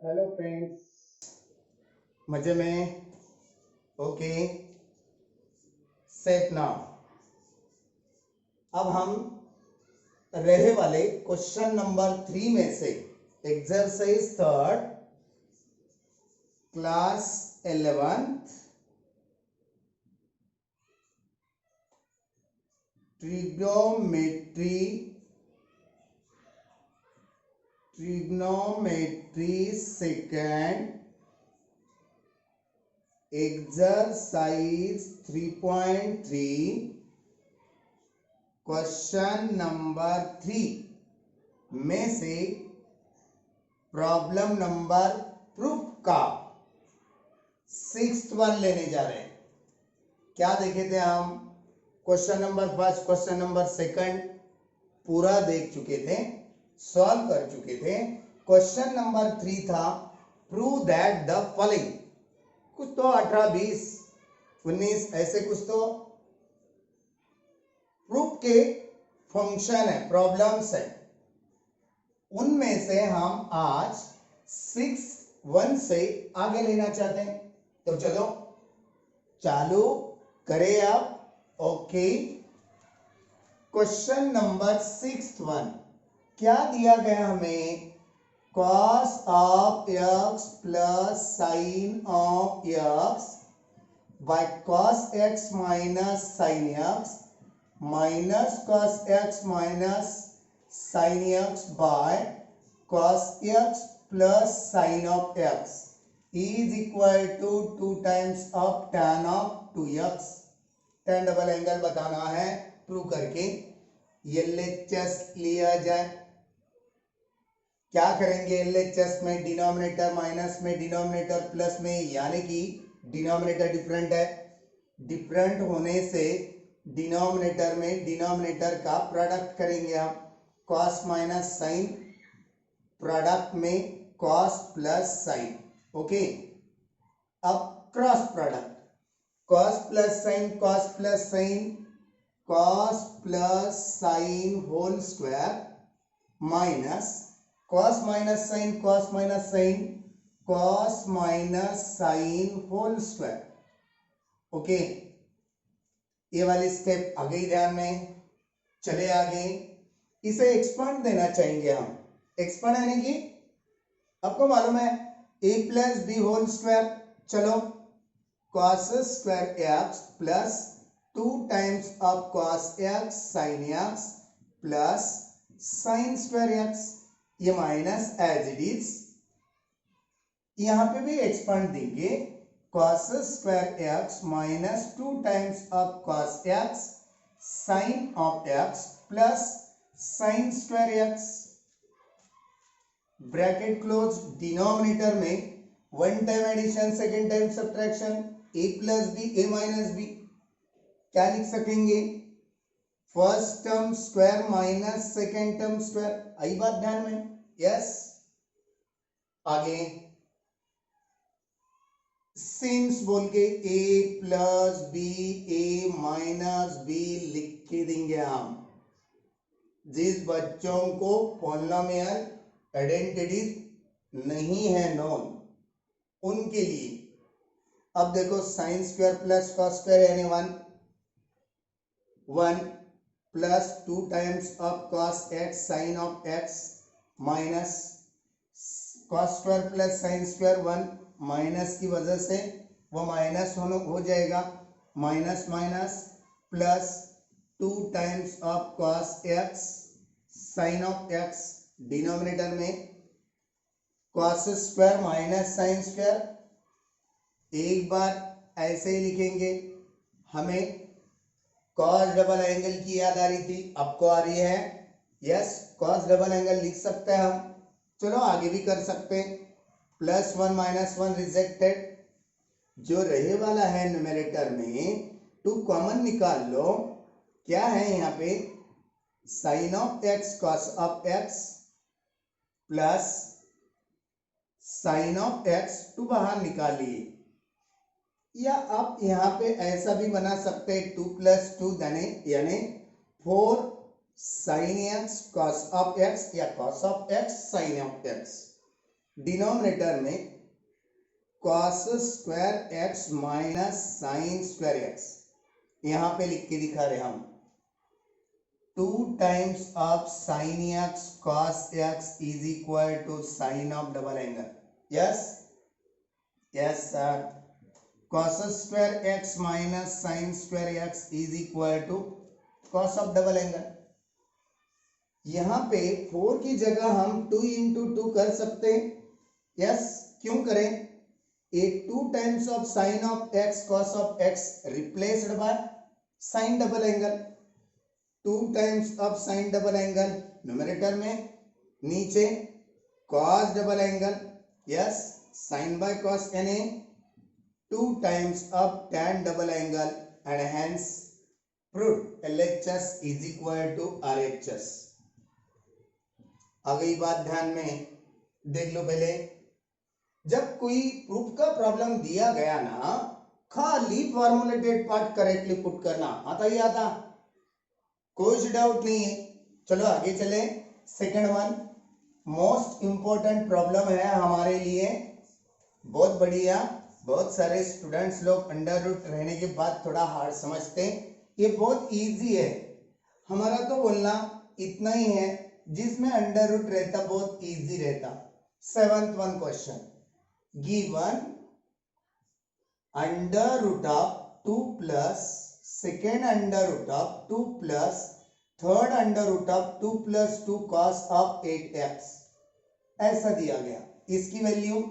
Hello friends, मजे में? Okay, set now. अब हम रहे वाले क्वेश्चन नंबर 3 में से exercise third class 11th trigonometry second exercise 3.3 question number 3 में से प्रॉब्लम नंबर प्रूफ का 6th वन लेने जा रहे हैं। क्या देखे थे हम? Question number first, question number second पूरा देख चुके थे, सॉल्व कर चुके थे। क्वेश्चन नंबर 3 था प्रूव दैट द फॉलोइंग। कुछ तो 18, 20, 19 ऐसे कुछ तो प्रूफ के फंक्शन है, प्रॉब्लम्स है। उनमें से हम आज 6-1 से आगे लेना चाहते हैं। तो चलो चालू करें आप। ओके, क्वेश्चन नंबर 6 क्या दिया गया हमें? cos of x plus sine of x by cos x minus sine x minus cos x minus sine x by cos x plus sine of x is equal to 2 times of tan of 2x। tan double angle बताना है prove करके। LHS लिया जाए। क्या करेंगे? LHS में denominator minus में, denominator plus में, यानी कि डिनोमिनेटर डिफरेंट है। डिफरेंट होने से डिनोमिनेटर में डिनोमिनेटर का प्रोडक्ट करेंगे हम। cos माइनस साइन, प्रोडक्ट में cos प्लस साइन। ओके, अब cross product cos plus sine, cos plus sine, cos plus sine whole square minus cos minus sine, cos minus sine, cos minus sine whole square. Okay, ये वाली step आ गई ध्यान में। चले आगे, इसे expand देना चाहेंगे हम। एक्सपांड यानी कि आपको मालूम है a plus B whole square. चलो cos square x plus 2 times of cos x sine x plus sine square x, ये माइनस एज इट इज। यहां पे भी एक्सपांड देंगे cos square x minus 2 times of cos x sine of x plus sine square x, bracket close. Denominator में 1 time addition, second time subtraction, a plus B, a minus B. क्या लिख सकेंगे? First term square minus second term square. आई बात ध्यान में? Yes. आगे सिंस बोल के a plus B, a minus B लिख के देंगे हम। जिस बच्चों को पॉलिनोमियल आइडेंटिटीज नहीं है नोन, उनके लिए। अब देखो sine square plus cos square यानी 1 plus 2 times of cos x sine of x minus cos square plus sine square 1, minus की वजह से वो माइनस हो जाएगा, minus minus plus 2 times of cos x sine of x, denominator में cos square minus sine square. एक बार ऐसे ही लिखेंगे। हमें cos डबल एंगल की याद आ रही थी, आपको आ रही है? यस, cos डबल एंगल लिख सकते हैं हम। चलो आगे भी कर सकते हैं। Plus 1 minus 1 rejected. जो रहे वाला है न्यूमेरेटर में 2 कॉमन निकाल लो। क्या है यहाँ पे? Sine of x cos of x plus sine of x 2 बाहर निकालिए। या आप यहाँ पे ऐसा भी बना सकते हैं 2 प्लस 2 यानी 4 sine X cos of X या cos ऑफ एक्स साइन ऑफ एक्स। डिनोमिनेटर में cos square X minus sine square X, यहां पे लिख के दिखा रहे हम 2 times of sine X cos X is equal to sine of double angle. Yes yes sir. cos square X minus sine square X is equal to cos of double angle. यहां पे 4 की जगह हम 2 इंटू 2 कर सकते हैं. Yes, क्यों करें? A 2 times of sine of x cos of x replaced by sine double angle. 2 times of sine double angle numerator में, नीचे cos double angle. Yes, sine by cos and a 2 times of tan double angle and hence proved LHS is equal to RHS. आ गई बात ध्यान में? देख लो पहले, जब कोई प्रूफ का प्रॉब्लम दिया गया ना, खाली फॉर्मुलेटेड पार्ट करेक्टली पुट करना आता ही आता, कोई डाउट नहीं है. चलो आगे चले. Second one most important problem है हमारे लिए, बहुत बढ़िया. बहुत सारे स्टूडेंट्स लोग अंडर रूट रहने के बाद थोड़ा हार्ड समझते हैं. ये बहुत इजी है. हमारा तो बोलना इतना ही है, जिसमें अंडर रूट रहता बहुत इजी रहता. 7th one question given under root of 2 plus second under root of 2 plus third under root of 2 plus 2 cos of 8x ऐसा दिया गया. इसकी value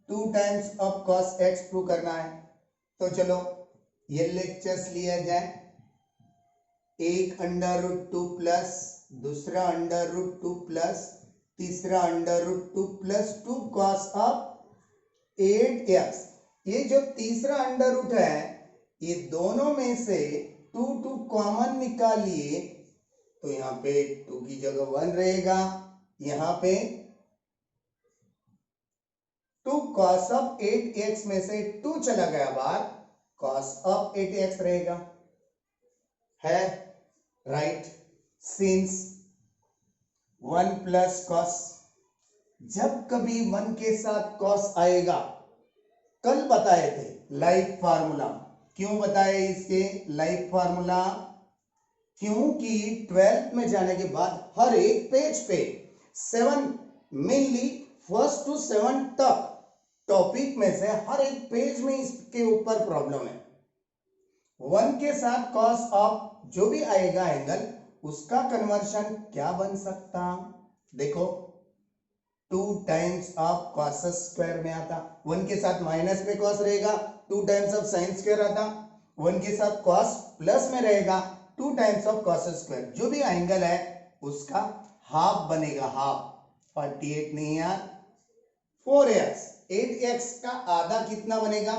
2 times of cos x prove करना है. तो चलो ये लेक्चर्स लिया जाए. एक अंडर रूट 2 प्लस, दूसरा अंडर रूट 2 प्लस, तीसरा under root 2 plus 2 cos of 8x. ये जो तीसरा अंडर रूट है, ये दोनों में से 2 कॉमन निकालिए तो यहाँ पे 2 की जगह 1 रहेगा. यहाँ पे 2 cos ऑफ 8x में से 2 चला गया बाहर, cos ऑफ 8x रहेगा. है राइट. सिंस 1 प्लस cos, जब कभी 1 के साथ cos आएगा, कल बताए थे लाइक फार्मूला. क्यों बताए इसके लाइक फार्मूला? क्योंकि 12th में जाने के बाद हर एक पेज पे 7 मेनली फर्स्ट टू 7 तक टॉपिक में से हर एक पेज में इसके ऊपर प्रॉब्लम है. 1 के साथ कॉस ऑफ जो भी आएगा एंगल, उसका कन्वर्शन क्या बन सकता? देखो 2 टाइम्स ऑफ कॉस स्क्वायर में आता, 1 के साथ माइनस में कॉस रहेगा 2 टाइम्स ऑफ साइन स्क्वायर आता, 1 के साथ कॉस प्लस में रहेगा 2 टाइम्स ऑफ कॉस स्क्वायर. जो भी एंगल है उसका हाफ बनेगा. हाफ 48 नहीं यार, 4x. 8x का आधा कितना बनेगा?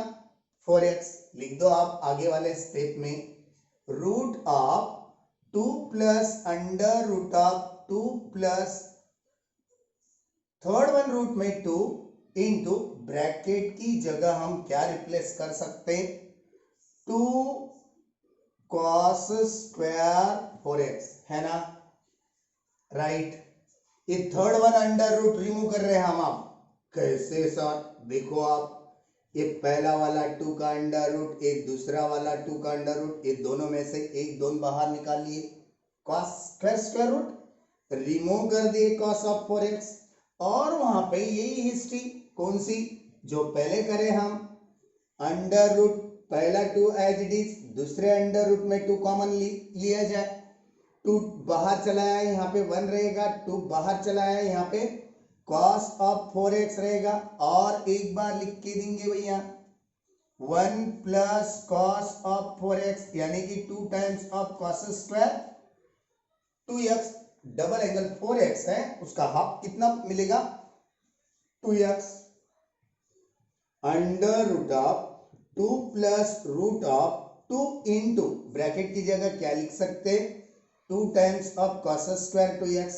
4x. लिख दो आप आगे वाले स्टेप में. Root of 2 plus under root of 2 plus third one root में 2 इंटू ब्रैकेट की जगह हम क्या रिप्लेस कर सकते हैं? 2 cos स्क्वायर 4x है ना. राइट. ये third one under root remove कर रहे हैं हम. आप कैसे सर? देखो आप, ये पहला वाला 2 का अंडर रूट, एक दूसरा वाला 2 का अंडर रूट, ये दोनों में से एक दोनों बाहर निकाल लिए. cos स्क्वायर रूट रिमूव कर दिए cos ऑफ 4x. और वहां पे यही हिस्ट्री कौन सी जो पहले करे हम, अंडर रूट पहला 2 एज इट इज, दूसरे अंडर रूट में 2 कॉमन लिया जाए. 2 बाहर चला आया, यहाँ पे 1 रहेगा. 2 बाहर चला आया, यहाँ पे cos ऑफ 4x रहेगा. और एक बार लिख के देंगे भैया 1 प्लस cos ऑफ 4x, यानी कि 2 times of cos square 2x. Double angle 4x है, उसका हाफ कितना मिलेगा? 2x. Under root of 2 plus root of 2 into bracket की जगह क्या लिख सकते? 2 times of cos square 2x.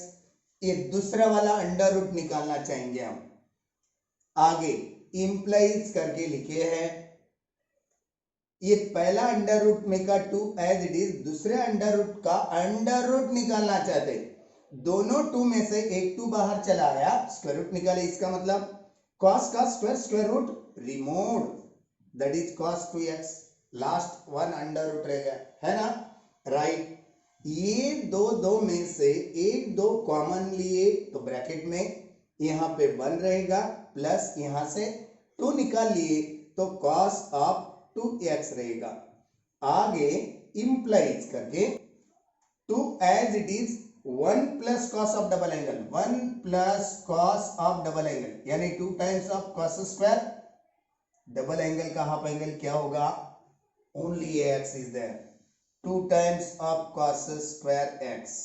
ये दूसरा वाला अंडर रूट निकालना चाहेंगे हम. आगे इंप्लाइज करके लिखे हैं. ये पहला अंडर रूट में का 2 एज इट इज, दूसरे अंडर रूट का अंडर रूट निकालना चाहते. दोनों 2 में से एक 2 बाहर चला आया, स्क्वायर रूट निकाले. इसका मतलब cos का square root removed, that is cos 2x, last one under root रह गया, है ना, राइट। ये दो में से एक दो कॉमन लिए तो ब्रैकेट में यहाँ पे 1 रहेगा, प्लस यहाँ से 2 निकाल लिए तो cos ऑफ 2x रहेगा। आगे इंप्लाइज करके 2 as it is 1 plus cos of double angle, 1 plus cos of double angle यानी 2 times of cos square, double angle का हाफ एंगल क्या होगा, only x is there, 2 times of cos square x,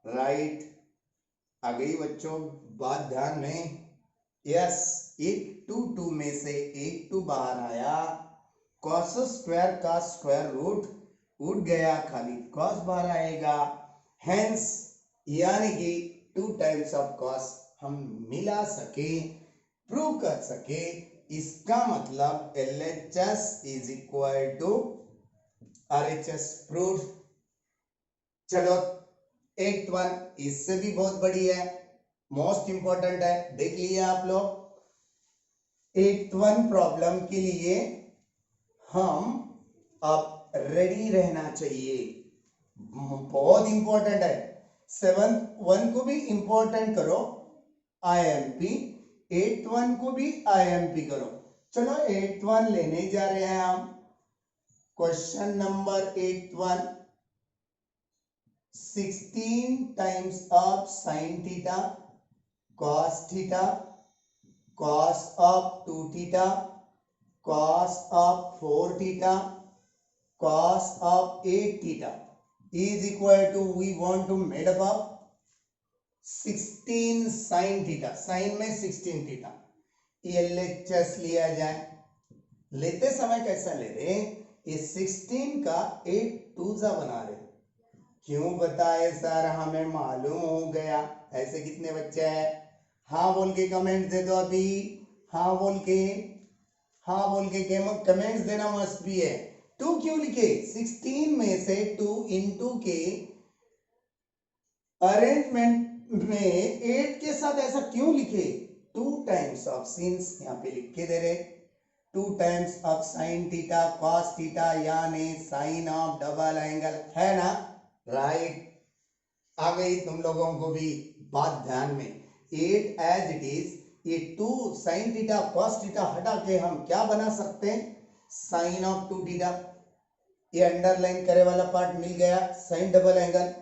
right. आ गई बच्चों बात ध्यान में, यस, एक 2 में से एक 2 बाहर आया, cos स्क्वायर का स्क्वायर रूट उठ गया, खाली cos बाहर आएगा, हेंस यानी कि 2 टाइम्स ऑफ cos हम मिला सके, प्रूव कर सके, इसका मतलब LHS is equal to RHS prove. चलो 8th वन इससे भी बहुत बड़ी है, मोस्ट इंपॉर्टेंट है, देख लिया आप लोग। 8th वन प्रॉब्लम के लिए हम अब रेडी रहना चाहिए, बहुत इंपॉर्टेंट है। 7th वन को भी इंपॉर्टेंट करो IMP, 8th वन को भी IMP करो। चलो 8th वन लेने जा रहे हैं हम, question number 8th one, 16 times of sign theta cos theta cos of 2 theta cos of 4 theta cos of 8 theta is equal to, we want to made up of 16 sin theta, sin में 16 theta, LHS लिया जाए। लेते समय कैसा ले रहे, ये 16 का 8 2 बना रहे, क्यों बताए सर, हमें मालूम हो गया। ऐसे कितने बच्चे हैं, हाँ बोल के कमेंट दे दो अभी, हाँ बोल के कमेंट्स देना मस्ट भी है। 2 क्यों लिखे, 16 में से 2 इंटू के अरेंजमेंट में 8 के साथ ऐसा क्यों लिखे, 2 टाइम्स ऑफ सिंस यहाँ पे लिख के दे रहे, 2 times of sine theta cos theta यानी साइन ऑफ डबल एंगल, है ना, राइट। आ गई तुम लोगों को भी बात ध्यान में, 8 एज इट इज, ये 2 साइन थीटा कॉस थीटा हटा के हम क्या बना सकते हैं, साइन ऑफ 2 थीटा, ये अंडरलाइन करे वाला पार्ट मिल गया, साइन डबल एंगल,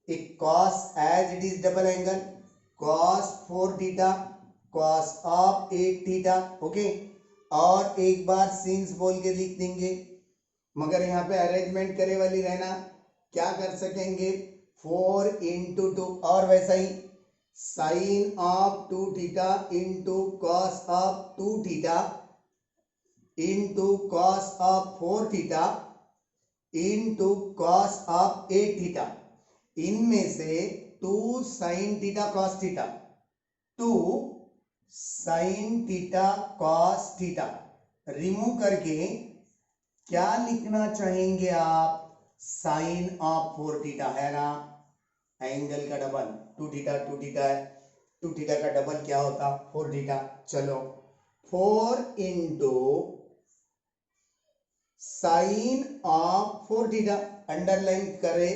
एक cos as it is double angle, cos 4 theta cos of 8 theta, okay. और एक बार सिंस बोल के लिख देंगे, मगर यहाँ पे अरेंजमेंट करे वाली रहना, क्या कर सकेंगे, 4 इंटू 2, और वैसा ही sine of 2 theta into cos of 2 theta into cos of 4 theta into cos of 8 theta, इनमें से 2 sine theta cos theta, 2 sine theta cos theta remove करके क्या लिखना चाहेंगे आप, साइन ऑफ 4 थीटा, है ना, एंगल का डबल, 2 थीटा है, 2 थीटा का डबल क्या होता, 4 थीटा। चलो 4 into sine of 4 theta, underline करे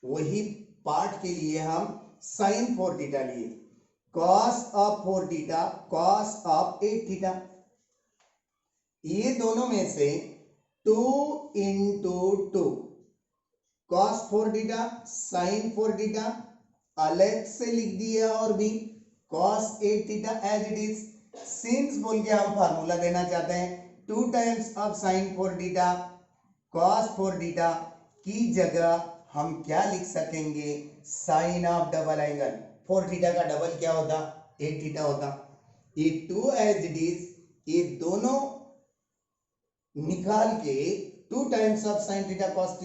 वही पार्ट के लिए हम साइन 4 थीटा लिए, cos of 4 theta cos of 8 theta, ये दोनों में से 2 into 2 cos 4 theta sine 4 theta अलग से लिख दिया, और भी cos 8 theta as it is, since बोल के हम फार्मूला देना चाहते हैं, 2 times of sine 4 theta cos 4 theta की जगह हम क्या लिख सकेंगे, sine of double angle, 4 theta का डबल क्या होता, 8 थीटा होता, ये 2 एज इट इज, ये दोनों निकाल के 2 times of sine theta cos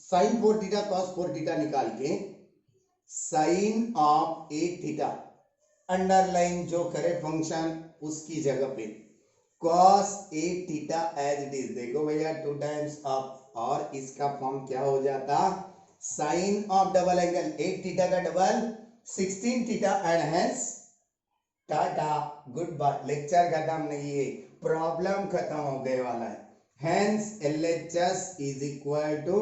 sine 4 theta cos 4 theta निकाल के साइन ऑफ 8 थीटा, अंडरलाइन जो करे फंक्शन उसकी जगह पे cos 8 theta as it is, देखो भैया 2 टाइम्स ऑफ, और इसका फॉर्म क्या हो जाता, sine of double angle 8 theta का double 16 theta, and hence tata good bye, lecture खत्म नहीं है, प्रॉब्लम खत्म हो गए वाला है। Hence LHS is equal to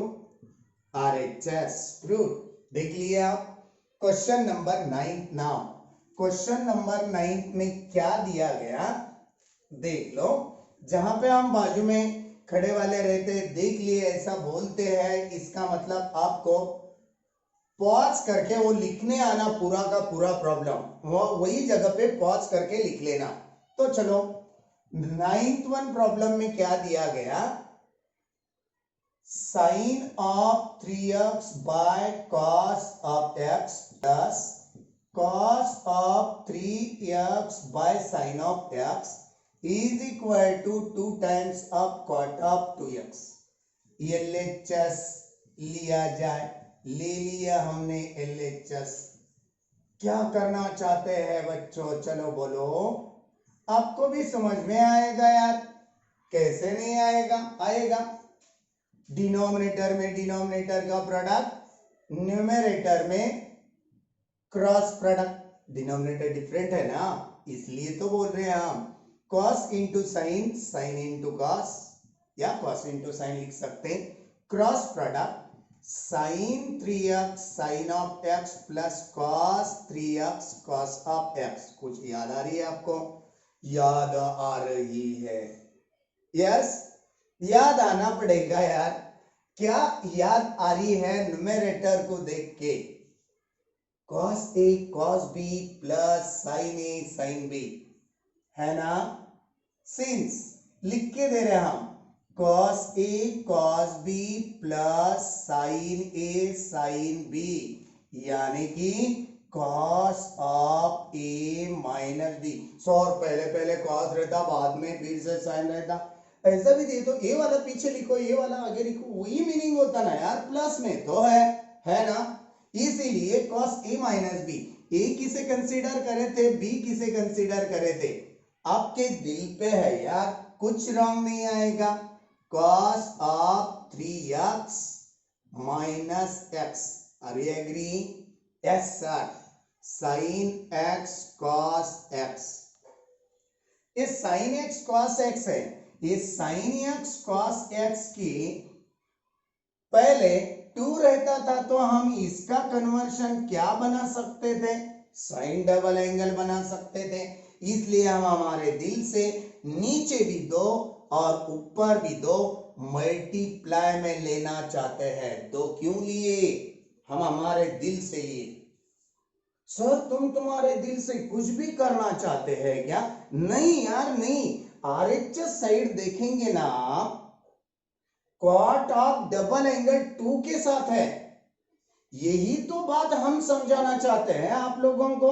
RHS। Prove, देख लिए आप। Question number 9 now. Question number 9 में क्या दिया गया देख लो। जहां पे हम बाजू में खड़े वाले रहते देख लिए, ऐसा बोलते हैं, इसका मतलब आपको पॉज करके वो लिखने आना पूरा का पूरा प्रॉब्लम, वो वही जगह पे पॉज करके लिख लेना। तो चलो 9th वन प्रॉब्लम में क्या दिया गया, sine of 3x by cos of x plus cos of 3x by sine of x is equal to 2 times of cot of 2x। LHS लिया जाए, ले लिया हमने LHS। क्या करना चाहते हैं बच्चों, चलो बोलो, आपको भी समझ में आएगा यार, कैसे नहीं आएगा, आएगा। डिनोमिनेटर में डिनोमिनेटर का प्रोडक्ट, न्यूमरेटर में क्रॉस प्रोडक्ट, डिनोमिनेटर डिफरेंट है ना, इसलिए तो बोल रहे हैं हम। Cos into sine, sine into cos, या कॉस इंटू साइन लिख सकते हैं। Cross product sine 3x sine of x plus cos 3x cos of x। कुछ याद आ रही है आपको, याद आ रही है, यस याद आना पड़ेगा यार। क्या याद आ रही है न्यूमरेटर को देख के, cos a cos b plus sine a sine b, है ना। सिंस लिख के दे रहे हम, cos a cos b plus sine a sine b, यानी कि cos of a minus b। और पहले पहले cos रहता, बाद में फिर से साइन रहता, ऐसा भी दे तो a वाला पीछे लिखो, a वाला आगे लिखो, वही मीनिंग होता ना यार, प्लस में तो है ना। इसीलिए cos a minus b, a किसे कंसीडर करे थे, b किसे कंसीडर करे थे, आपके दिल पे है यार, कुछ रॉन्ग नहीं आएगा। cos of 3x minus x, are you agree? Yes sir, sin x cos x, ये sin x cos x है, ये sin x cos x की पहले 2 रहता था तो हम इसका कन्वर्शन क्या बना सकते थे, साइन डबल एंगल बना सकते थे। इसलिए हम हमारे दिल से नीचे भी 2 और ऊपर भी 2 मल्टीप्लाई में लेना चाहते हैं। 2 क्यों लिए, हम हमारे दिल से लिए। सर तुम तुम्हारे दिल से कुछ भी करना चाहते हैं क्या, नहीं यार नहीं, RHS साइड देखेंगे ना, कॉट ऑफ डबल एंगल 2 के साथ है, यही तो बात हम समझाना चाहते हैं आप लोगों को।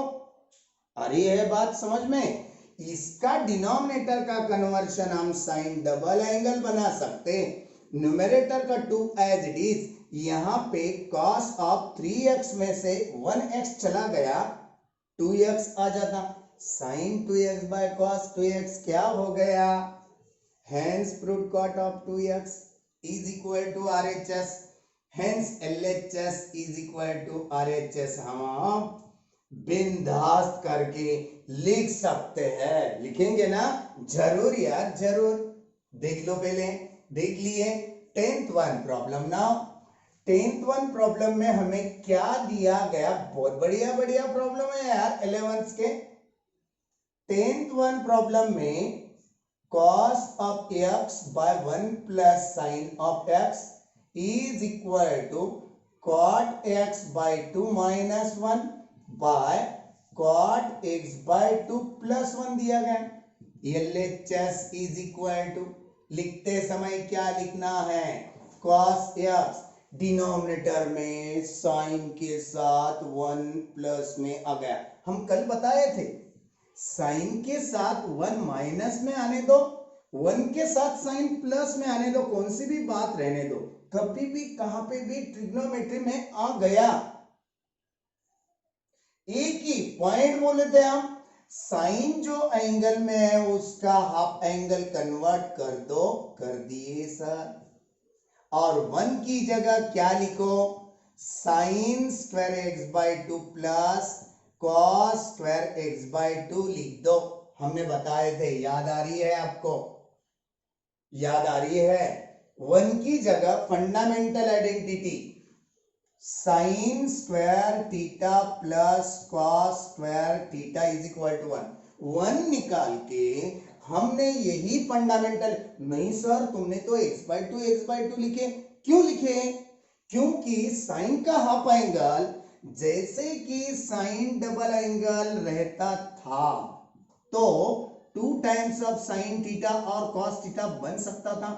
अरे है बात समझ में, इसका डिनोमिनेटर का कन्वर्शन हम साइन डबल एंगल बना सकते, न्यूमरेटर का 2 एज इट इज, यहां पे cos ऑफ 3x में से 1x चला गया, 2x आ जाता, sign 2x bye cos 2x क्या हो गया, hence proved cot of 2x is equal to RHS, hence LHS is equal to RHS। हम बिंदास करके लिख सकते हैं, लिखेंगे ना, जरूर यार जरूर। देख लो, पहले देख लिए 10th one problem. Now 10th one problem में हमें क्या दिया गया, बहुत बढ़िया बढ़िया प्रॉब्लम है यार 11th के। 10th वन प्रॉब्लम में cos of x by 1 plus sine of x is equal to cot x by 2 minus 1 by cot x by 2 plus 1 दिया गया। LHS इज इक्वल टू, लिखते समय क्या लिखना है, cos x डिनोमिनेटर में साइन के साथ 1 प्लस में आ गया। हम कल बताए थे साइन के साथ 1 माइनस में आने दो, 1 के साथ साइन प्लस में आने दो, कौन सी भी बात रहने दो, कभी भी कहां पे भी ट्रिग्नोमेट्री में आ गया। एक ही पॉइंट बोले थे हम, साइन जो एंगल में है उसका हाफ एंगल कन्वर्ट कर दो, कर दिए सर। और 1 की जगह क्या लिखो, sine square x by 2 plus cos square x by 2 लिख दो। हमने बताए थे, याद आ रही है आपको? याद आ रही है? 1 की जगह fundamental identity sine square theta plus cos square theta is equal to 1 निकाल के हमने यही फंडामेंटल, नहीं सर तुमने तो x/2 लिखे। क्यों लिखे? क्योंकि साइन का हाफ एंगल जैसे कि साइन डबल एंगल रहता था तो 2 टाइम्स ऑफ साइन थीटा और कॉस थीटा बन सकता था,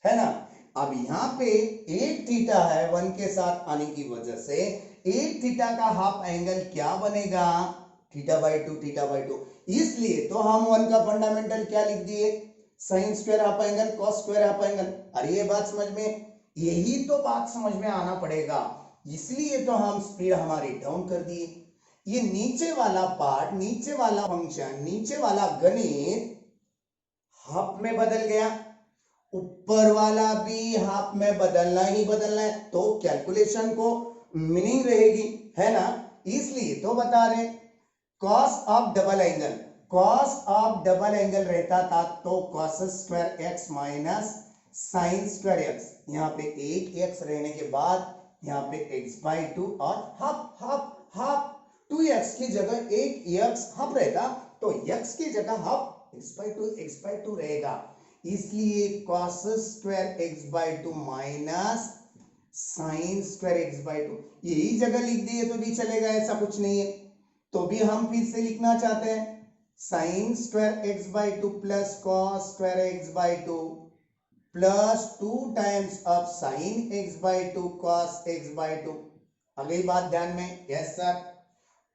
है ना। अब यहां पे एक थीटा है 1 के साथ आने की वजह से एक थीटा का हाफ एंगल क्या बनेगा? थीटा/2। इसलिए तो हम 1 का फंडामेंटल क्या लिख दिए? Sign square half angle cos square half angle. अरे ये बात समझ में, यही तो बात समझ में आना पड़ेगा, इसलिए तो हम स्पीड हमारी डाउन कर दिए। ये नीचे वाला पार्ट, नीचे वाला फंक्शन, नीचे वाला गणित हाफ में बदल गया, ऊपर वाला भी हाफ में बदलना ही बदलना है, तो कैलकुलेशन को मीनिंग रहेगी, है ना। इसलिए तो बता रहे cos of double angle, cos of double angle रहता था तो cos square X minus sine square x, यहाँ पे एक एक्स रहने के बाद यहाँ पे x/2 और हाफ हाफ हाफ 2x की जगह एक x हाफ रहता तो x की जगह हाफ x/2 रहेगा, इसलिए cos square x/2 minus sine square x/2 यही जगह लिख दिए तो भी चलेगा, ऐसा कुछ नहीं है। तो भी हम फिर से लिखना चाहते हैं sine square x/2 plus cos square x/2 plus 2 times of sign x/2 cos x/2। अगली बात ध्यान में, यस सर,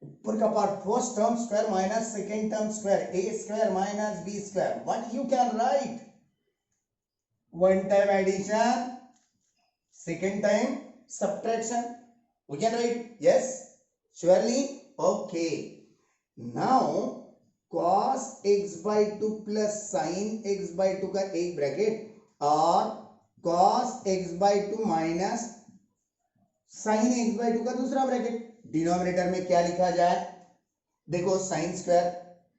ऊपर का part first term square minus second term square, a square minus b square, what you can write? One time addition, second time subtraction. We can write, yes, surely, okay. Now cos x/2 plus sin x/2 का एक bracket और cos x/2 minus sin x/2 का दूसरा bracket. Denominator में क्या लिखा जाए? देखो sine square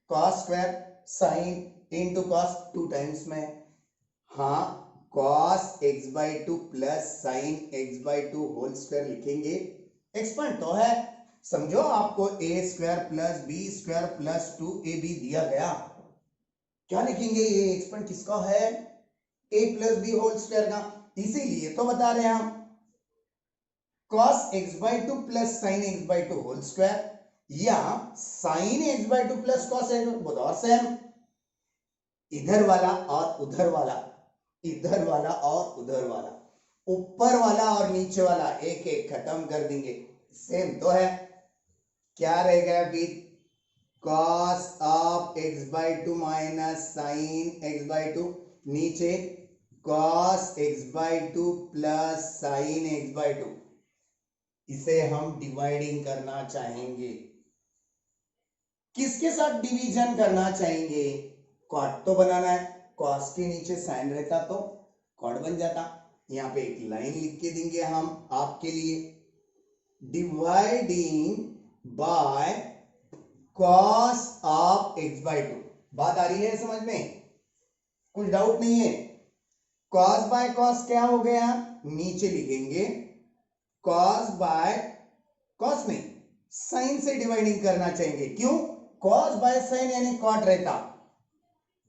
cos square sine into cos 2 times में, हाँ cos x/2 plus sine x/2 whole square लिखेंगे। एक्सपेंड तो है, समझो आपको a square plus b square plus 2ab दिया गया, क्या लिखेंगे? ये एक्सपेंड किसका है? a plus b whole square का, इसीलिए तो बता रहे हैं हम cos x/2 plus sine x/2 whole square या sine x/2 plus cos x/2 both are same. इधर वाला और उधर वाला, इधर वाला और उधर वाला, ऊपर वाला और नीचे वाला एक एक खत्म कर देंगे, सेम तो है। क्या रहेगा फिर? cos of x/2 minus sign x/2, नीचे cos x/2 plus sine x/2, इसे हम डिवाइडिंग करना चाहेंगे। किसके साथ डिवीजन करना चाहेंगे? कॉट तो बनाना है, कॉस के नीचे साइन रहता तो कॉट बन जाता। यहाँ पे एक लाइन लिख के देंगे हम आपके लिए, dividing by cos of x/2। बात आ रही है समझ में? कुछ डाउट नहीं है? कॉस बाय कॉस क्या हो गया? नीचे लिखेंगे कॉस बाय कॉस नहीं, साइन से डिवाइडिंग करना चाहेंगे। क्यों? कॉस बाय साइन यानी कॉट रहता,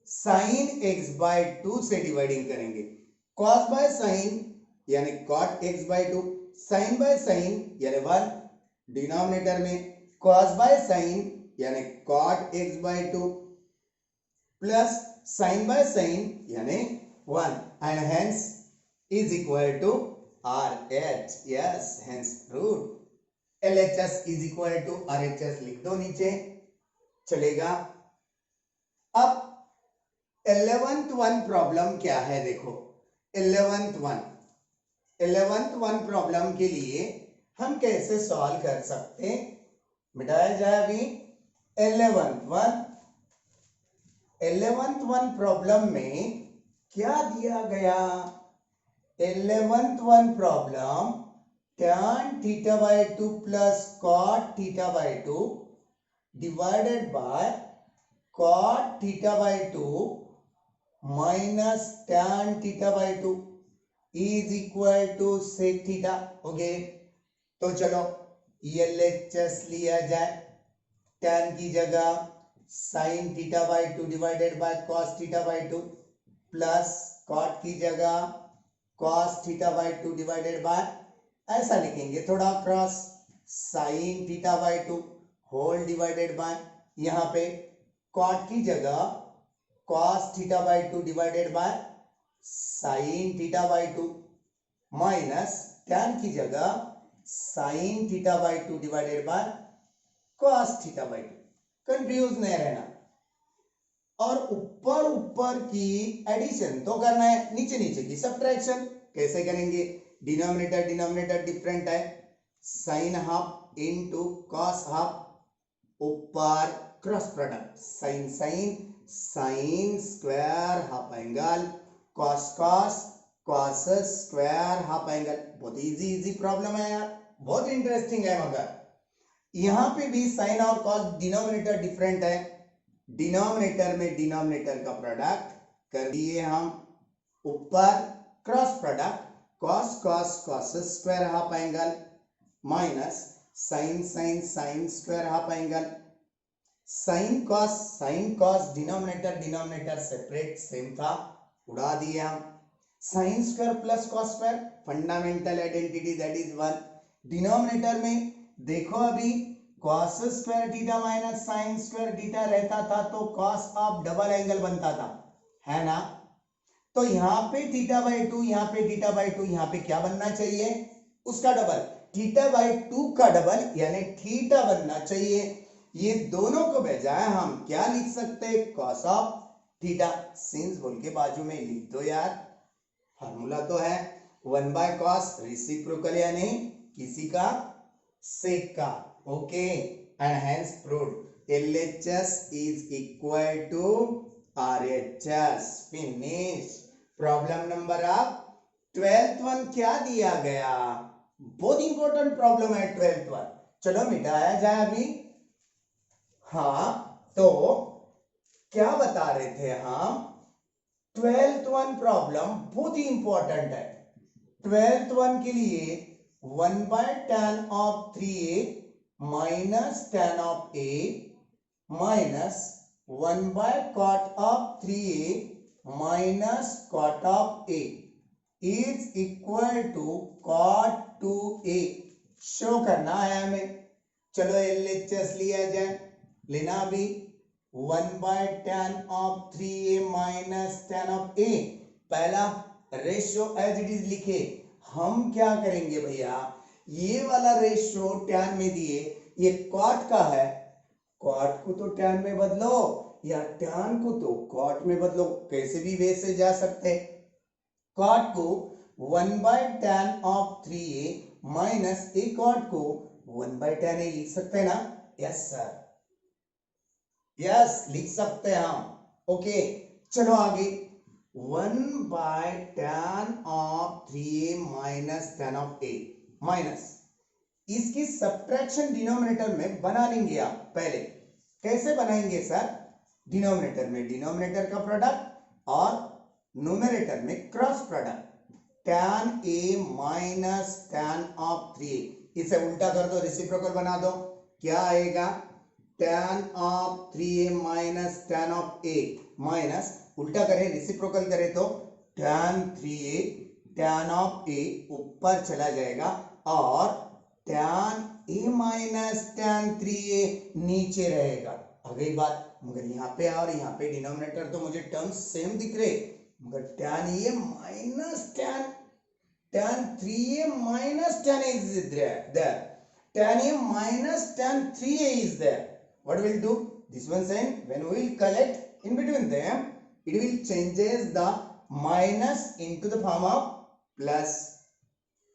साइन x/2 से डिवाइडिंग करेंगे, कॉस बाय साइन यानी cot x/2, sine by sine यानी 1, डिनोमिनेटर में कॉस बाय साइन यानी cot x/2 plus sine by sine यानी 1 and hence is equal to RH, yes, hence root LHS is equal to RHS लिख दो नीचे, चलेगा। अब 11th वन प्रॉब्लम क्या है? देखो 11th वन प्रॉब्लम के लिए हम कैसे सॉल्व कर सकते हैं, मिटाया जाए अभी। 11th वन प्रॉब्लम में क्या दिया गया? 11th one problem tan θ/2 plus cot θ/2 divided by cot theta by 2 minus tan theta by 2 is equal to sec theta. Okay, तो चलो ये LHS लिया जाए. tan की जगह sin theta by 2 divided by cos theta by 2 plus cot की जगह cos theta by 2 divided by, ऐसा लिखेंगे थोड़ा cross, sin theta by 2 whole divided by, यहाँ पे cot की जगह cos theta by 2 divided by sin theta by 2 minus tan की जगह sin theta by 2 divided by cos theta by 2. Confuse नहीं रहना. और ऊपर ऊपर की एडिशन तो करना है, नीचे नीचे की सब्ट्रैक्शन कैसे करेंगे? डिनोमिनेटर डिनोमिनेटर डिफरेंट है, sine half into cos half, ऊपर cross product sine sine sine square half angle, cos cos cos square half angle. बहुत इजी इजी प्रॉब्लम है यार, बहुत इंटरेस्टिंग है. मगर यहां पे भी साइन और कॉस डिनोमिनेटर डिफरेंट है, डिनोमिनेटर में डिनोमिनेटर का प्रोडक्ट कर दिए हम, ऊपर cross product cos cos cos square half angle minus sin sin sin square half angle, sin cos denominator denominator separate same था, उड़ा दिए हम. sin square plus cos square fundamental identity that is 1. Denominator में देखो अभी cos square theta minus sin square theta रहता था तो cos ऑफ डबल एंगल बनता था, है ना? तो यहाँ पे थीटा बाई 2, यहाँ पे थीटा बाई 2, यहाँ पे क्या बनना चाहिए? उसका डबल, थीटा बाई 2 का डबल यानी थीटा बनना चाहिए. ये दोनों को बजाय हम क्या लिख सकते हैं? cos of theta. सिंस बोल के बाजू में लिख दो यार, फार्मूला तो है 1 बाय कॉस, रेसिप्रोकल या नहीं किसी का सेक का. Okay, and hence proved LHS is equal to RHS. Finish. Problem number of 12th one क्या दिया गया? बहुत इंपॉर्टेंट प्रॉब्लम है 12th वन. चलो मिटाया जाए अभी. हाँ, तो क्या बता रहे थे हम? 12th वन प्रॉब्लम बहुत ही इंपॉर्टेंट है. 12th वन के लिए 1 by tan of 3a minus tan of a minus 1 by cot of 3a minus cot of a is equal to cot 2a. Show करना है हमें. चलो LHS लिया जाए. लेना भी 1 by tan of 3a minus tan of a. पहला ratio as it is लिखे. हम क्या करेंगे भैया, ये वाला रेशियो tan में दिए, ये cot का है, cot को तो tan में बदलो या tan को तो cot में बदलो, कैसे भी वे से जा सकते. cot को 1 by tan of 3a minus a cot को 1 बाय tan a लिख सकते हैं ना? यस सर, यस लिख सकते हैं हम. ओके, चलो आगे. 1 by tan of 3a minus tan of a minus, इसकी सब्ट्रैक्शन डिनोमिनेटर में बना लेंगे आप. पहले कैसे बनाएंगे सर? डिनोमिनेटर में डिनोमिनेटर का प्रोडक्ट और न्यूमरेटर में cross product. tan a minus tan of 3a, इसे उल्टा कर दो, रेसिप्रोकल बना दो. क्या आएगा? tan of 3a minus tan of a minus, उल्टा करें रेसिप्रोकल करें तो tan 3a tan of a ऊपर चला जाएगा और tan a minus tan 3a नीचे रहेगा. आ गई बात. मगर यहाँ पे और यहाँ पे डिनोमिनेटर तो मुझे टर्म्स सेम दिख रहे, मगर tan a minus tan 3a minus tan a is there. Tan a minus tan 3a is there. What will do? This one saying when we will collect in between them, it will changes the minus into the form of plus.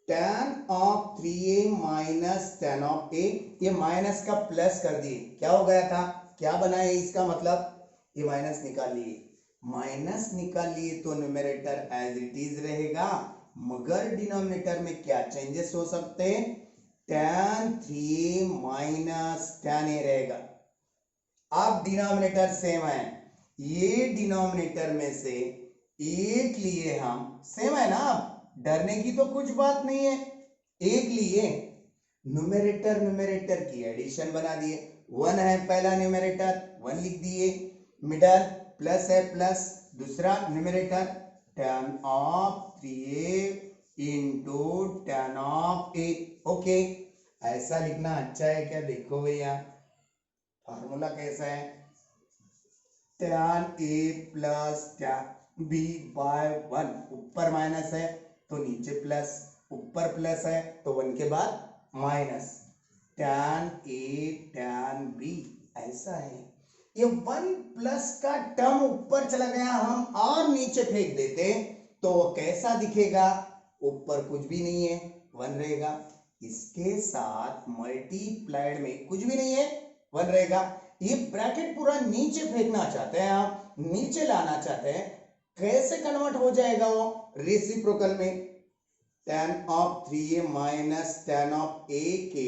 tan of 3a minus tan of a, ये minus का plus कर दिए. क्या हो गया था? क्या बना है इसका मतलब? ये माइनस निकाल लिए. माइनस निकाल लिए तो न्यूमरेटर एज इट इज रहेगा, मगर डिनोमिनेटर में क्या चेंजेस हो सकते हैं? tan 3 माइनस tan a रहेगा. अब डिनोमिनेटर सेम है, ये डिनोमिनेटर में से एक लिए हम, सेम है ना, डरने की तो कुछ बात नहीं है, एक लिए, न्यूमरेटर न्यूमरेटर की एडिशन बना दिए, 1 है पहला न्यूमरेटर 1 लिख दिए, मिडल प्लस है प्लस, दूसरा numerator tan of 3a into tan of a। Okay, ऐसा लिखना अच्छा है क्या? देखो भैया फार्मूला कैसा है, tan a plus tan b by 1, ऊपर माइनस है तो नीचे प्लस, ऊपर प्लस है तो 1 के बाद minus, tan a tan b, ऐसा है। ये 1 प्लस का टर्म ऊपर चला गया, हम और नीचे फेंक देते तो वो कैसा दिखेगा, ऊपर कुछ भी नहीं है 1 रहेगा, इसके साथ मल्टीप्लाइड में कुछ भी नहीं है 1 रहेगा, ये ब्रैकेट पूरा नीचे फेंकना चाहते हैं आप, नीचे लाना चाहते हैं, कैसे कन्वर्ट हो जाएगा वो रेसिप्रोकल में, tan of 3a minus tan of a के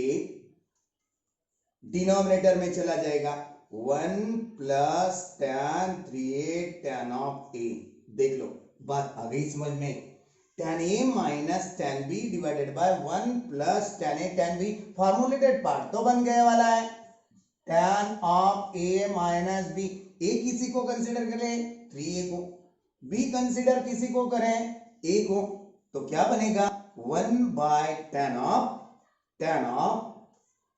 डिनोमिनेटर में चला जाएगा, 1 plus tan 3a tan of a। देख लो बात आ गई समझ में, tan a minus tan b divided by 1 plus tan a tan b, formulated part तो बन गए वाला है, tan of a minus b, a किसी को कंसीडर करें 3a को, b कंसीडर किसी को करें a को, तो क्या बनेगा 1 by tan of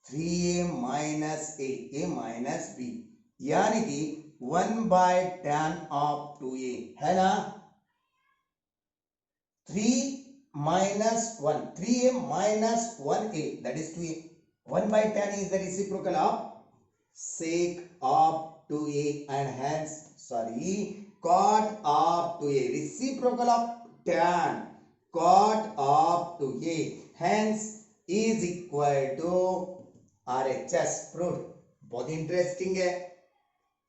3a minus a minus b, यानी कि 1 बाय tan ऑफ 2a, है ना, 3 minus 1, 3a minus 1a, that is 2a, 1 by tan is the reciprocal of sec of 2a and hence, cot of 2a, reciprocal of tan cot of 2a, hence is equal to RHS, proved। बहुत interesting है,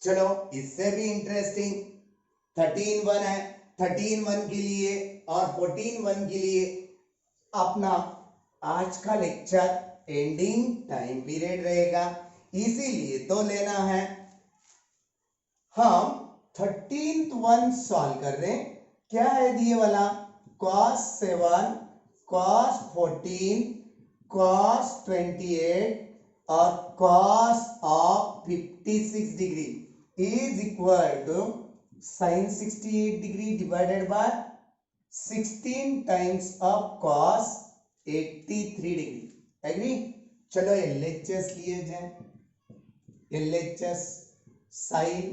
चलो इससे भी interesting 13(1) है, 13(1) के लिए और 14(1) के लिए अपना आज का लेक्चर एंडिंग टाइम पीरियड रहेगा, इसीलिए तो लेना है। हम 13(1) सॉल्व कर रहे हैं, क्या है दिए वाला, cos 7 cos 14 cos 28 और cos of 56 degree is equal to sin 68 degree divided by 16 times of cos 83 degree. Agree? चलो LHS लिए जाए, LHS sin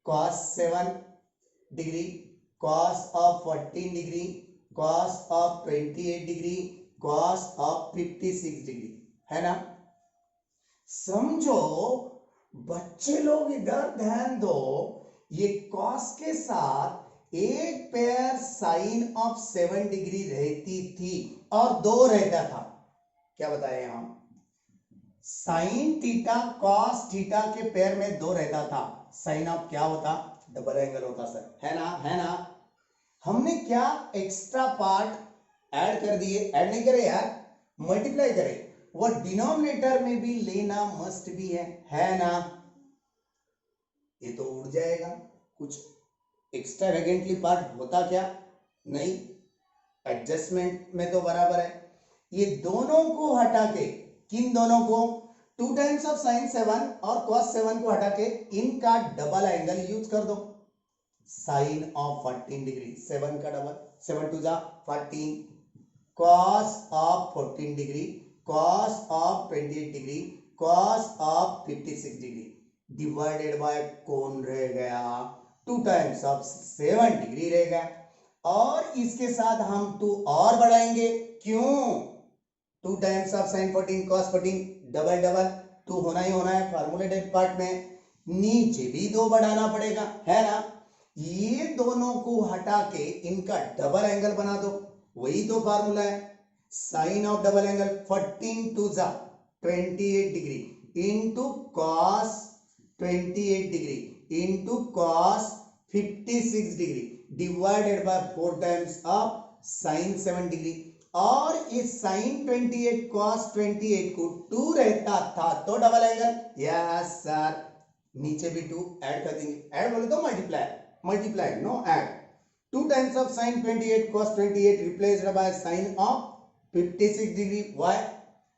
cos 7 degree, cos of 14 degree, cos of 28 degree, cos of 56 degree, है ना। समझो बच्चे लोग इधर ध्यान दो, ये cos के साथ एक पेयर sin ऑफ 7 डिग्री रहती थी और 2 रहता था, क्या बताए हम, sin थीटा cos थीटा के पेयर में 2 रहता था, sin ऑफ क्या होता, डबल एंगल होता सर, है ना, है ना। हमने क्या एक्स्ट्रा पार्ट ऐड कर दिए, ऐड नहीं करे यार, मल्टीप्लाई करे, वो डिनोमिनेटर में भी लेना मस्ट भी है ना। ये तो उड़ जाएगा, कुछ एक्स्ट्रा वेगेंटली पार्ट होता क्या नहीं, एडजस्टमेंट में तो बराबर है। ये दोनों को हटा के, किन दोनों को, 2 टाइम्स ऑफ sin 7 और cos 7 को हटा के इनका डबल एंगल यूज कर दो, sin ऑफ 14 डिग्री, 7 का डबल, 7 2 जा 14, cos of 14 degree, cos of 28 degree, cos of 56 degree divided bye कौन रह गया, 2 टाइम्स ऑफ 7 डिग्री रह गया, और इसके साथ हम 2 और बढ़ाएंगे, क्यों, 2 times of sin 14 cos 14 double double 2 होना ही होना है फॉर्मूलेटेड पार्ट में, नीचे भी 2 बढ़ाना पड़ेगा, है ना। ये दोनों को हटा के इनका डबल एंगल बना दो, वही तो फार्मूला है, साइन ऑफ डबल एंगल 14 2 जा 28 degree into cos 28 degree into cos 56 degree divided bye 4 times of sin 7 degree, और इस साइन 28 कॉस 28 को 2 रहता था तो डबल एंगल, यस सर, नीचे भी 2 ऐड कर देंगे, ऐड बोले तो multiply, multiply no add, 2 times of sin 28 cos 28 replaced by sin of 56 degree, why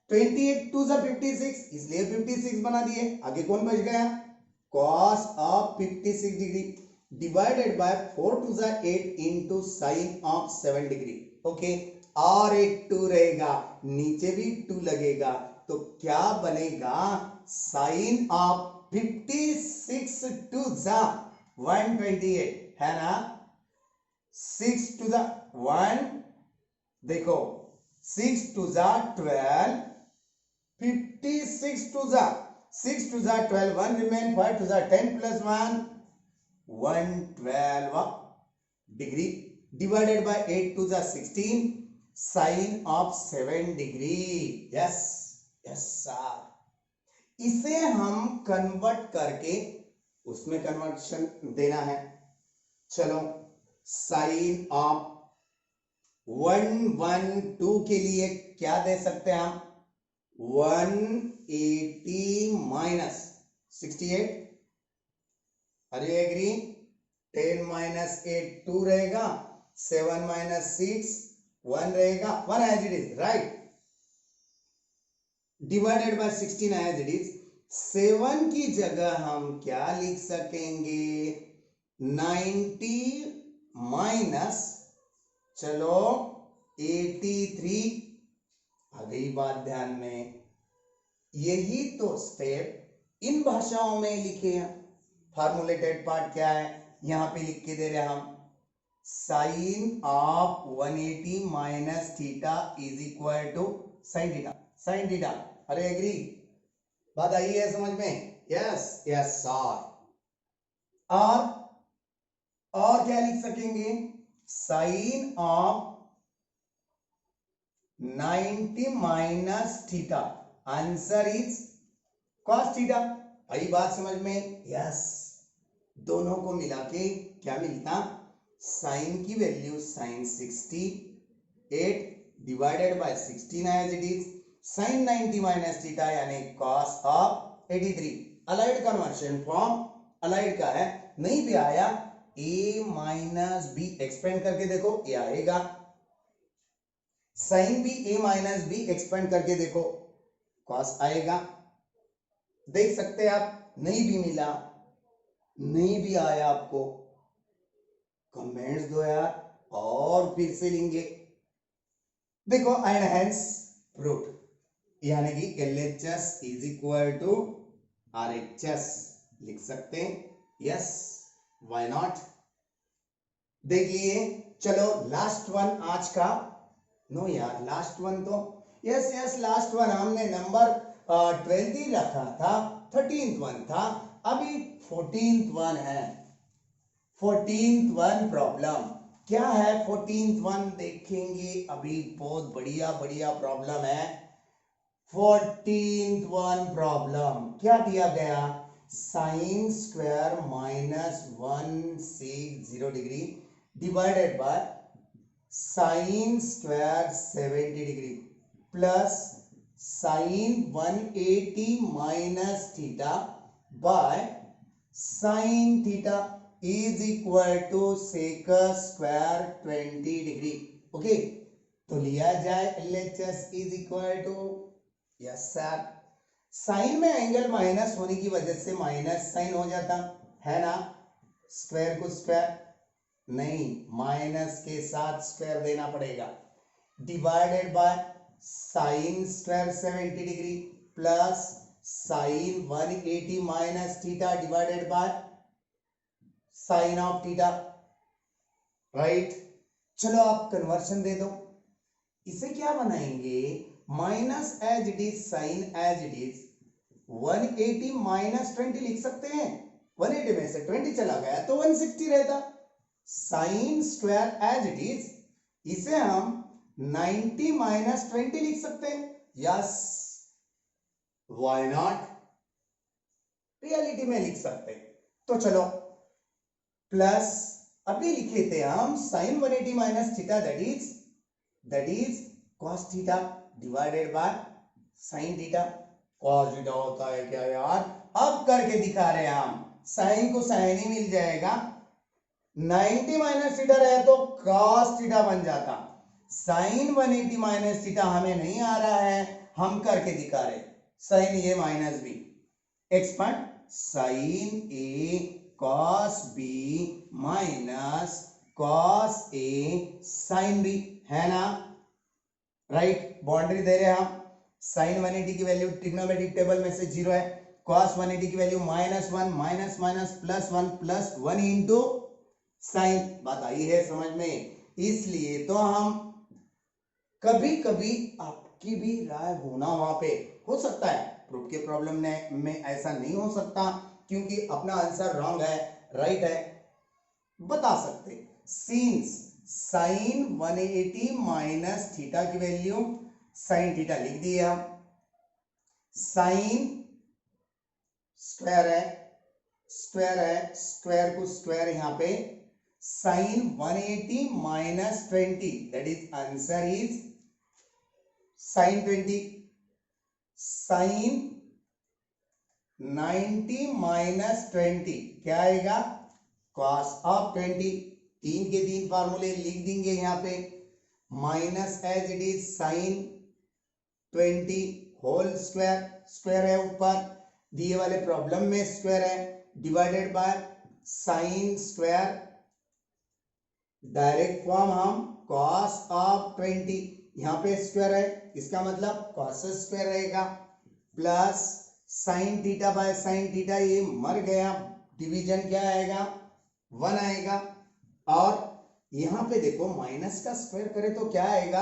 28 2 जा 56 इसलिए 56 बना दिए, आगे कौन बच गया cos of 56 degree divided bye 4 2 जा 8 into sin of 7 degree, okay, और एक 2 रहेगा, नीचे भी 2 लगेगा, तो क्या बनेगा sin of 56 2 जा 128 है ना, 6 to the 1, देखो 6 to the 12, 56 to the 6 to the 12, 1 remain, 5 to the 10 plus 1, 112 degree divided by 8 to the 16 sin of 7 degree, yes yes sir, इसे हम कन्वर्ट करके उसमें कन्वर्शन देना है, चलो साइन ऑफ 112 के लिए क्या दे सकते हैं हम 180 माइनस 68, अरे एग्री, 10 माइनस 8 2 रहेगा, 7 माइनस 6 1 रहेगा, 1 as it is right, divided by 16 as it is, 7 की जगह हम क्या लिख सकेंगे 90 माइनस चलो 83, आ गई बात ध्यान में, यही तो स्टेप इन भाषाओं में लिखे हैं, फॉर्मुलेटेड पार्ट क्या है यहां पे लिख के दे रहे हम, sine of 180 minus theta is equal to sine theta, sine theta, अरे एग्री, बात आई है समझ में, यस यस सर, और क्या लिख सकेंगे sine of 90 minus theta, answer is cos theta, आई बात समझ में, यस, दोनों को मिला के क्या मिलता साइन की value sine 68 divided by 16 as it is, sine 90 minus theta यानी cos of 83, allied conversion form allied का है, नहीं भी आया a माइनस बी एक्सपेंड करके देखो ये आएगा, साइन भी a माइनस बी एक्सपेंड करके देखो कॉस आएगा, देख सकते हैं आप, नहीं भी मिला, नहीं भी आया आपको कमेंट्स दो यार और फिर से लेंगे, देखो एंड हेंस प्रूफ, यानी कि LHS is equal to RHS लिख सकते हैं, यस व्हाई नॉट, देखिए चलो लास्ट वन आज का, नो यार लास्ट वन तो यस यस लास्ट वन हमने नंबर 12 ही रखा था, 13th वन था, अभी 14th वन है, 14th वन प्रॉब्लम क्या है, 14th वन देखेंगे, अभी बहुत बढ़िया बढ़िया प्रॉब्लम है, 14th वन प्रॉब्लम क्या दिया गया, sine square minus 160 degree divided by sine square 70 degree plus sine 180 minus theta by sine theta is equal to sec square 20 degree, okay, तो लिया जाए LHS is equal to, yes sir, sine में angle minus होने की वजह से minus sign हो जाता है ना, स्क्वायर को स्क्वायर नहीं, माइनस के साथ स्क्वायर देना पड़ेगा, divided by sine square 70 degree plus sine 180 minus theta divided by sine of theta, right, चलो आप कन्वर्शन दे दो, इसे क्या बनाएंगे minus as it is sine as it is 180 minus 20 लिख सकते हैं, 180 में से 20 चला गया तो 160 रहता, sine square as it is, इसे हम 90 माइनस 20 लिख सकते हैं, यस व्हाई नॉट, रियलिटी में लिख सकते हैं, तो चलो प्लस अभी लिखे थे हम sine 180 minus theta that is cos theta divided by sin theta. cos theta होता है क्या यार, अब करके दिखा रहे हैं हम, sin को sin ही मिल जाएगा, 90 माइनस थीटा रहे तो cos थीटा बन जाता, sin 180 माइनस थीटा हमें नहीं आ रहा है, हम करके दिखा रहे, sin a minus b, expand sin a cos b minus cos a sin b, है ना, राइट। बाउंड्री दे रहे हैं हम, sin 180 की वैल्यू ट्रिग्नोमेट्रिक टेबल में से 0 है, cos 180 की value -1 minus minus plus 1 into sine. बात आई है समझ में, इसलिए तो हम कभी कभी आपकी भी राय होना वहां पे हो सकता है, प्रूफ के प्रॉब्लम में ऐसा नहीं हो सकता क्योंकि अपना आंसर रॉन्ग है, राइट है, बता सकते। सीन्स साइन 180 माइनस थीटा की वैल्यू साइन थीटा लिख दिए हम, साइन स्क्वायर है, स्क्वायर को स्क्वायर यहां पे, sine 180 minus 20 that is answer is sine 20, sine 90 minus 20 क्या आएगा, cos ऑफ 20, तीन के तीन फार्मूले लिख देंगे यहाँ पे, minus as it is sine 20 whole square, square है ऊपर, दिए वाले प्रॉब्लम में स्क्वायर है, divided by sine square, direct form हम cos ऑफ 20, यहाँ पे स्क्वायर है, इसका मतलब cos स्क्वायर रहेगा, plus sine theta by sine theta, ये मर गया, डिवीजन क्या आएगा 1 आएगा, और यहाँ पे देखो माइनस का स्क्वायर करे तो क्या आएगा,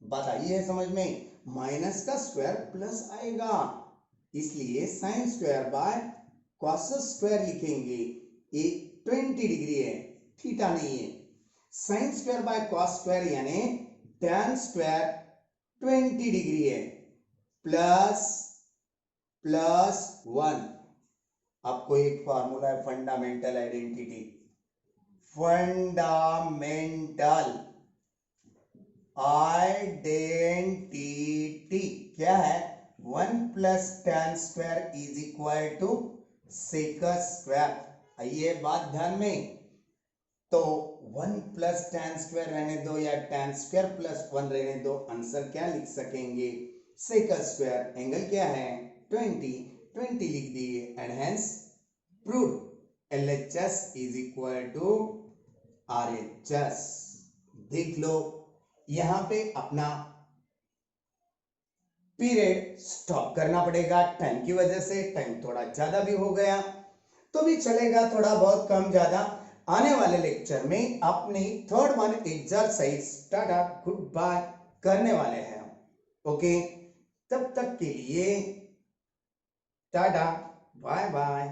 बताइए समझ में, माइनस का स्क्वायर प्लस आएगा, इसलिए sine square by cos square लिखेंगे, ये 20 डिग्री है, थीटा नहीं है, sine square by cos square यानी tan स्क्वायर 20 डिग्री है, प्लस 1, आपको एक फार्मूला है फंडामेंटल आइडेंटिटी, फंडामेंटल आइडेंटिटी क्या है, 1 plus tan square is equal to sec square, आइए बात ध्यान में, तो 1 प्लस tan स्क्वायर रहने दो या tan स्क्वायर प्लस 1 रहने दो, आंसर क्या लिख सकेंगे, सेक स्क्वायर, एंगल क्या है 20 लिख दिए, and hence proved LHS is equal to RHS। देख लो यहां पे अपना पीरियड स्टॉप करना पड़ेगा टाइम की वजह से, टाइम थोड़ा ज्यादा भी हो गया तो भी चलेगा, थोड़ा बहुत कम ज्यादा, आने वाले लेक्चर में अपनी third one exercise tata good bye करने वाले हैं, ओके, तब तक के लिए टाटा बाय बाय।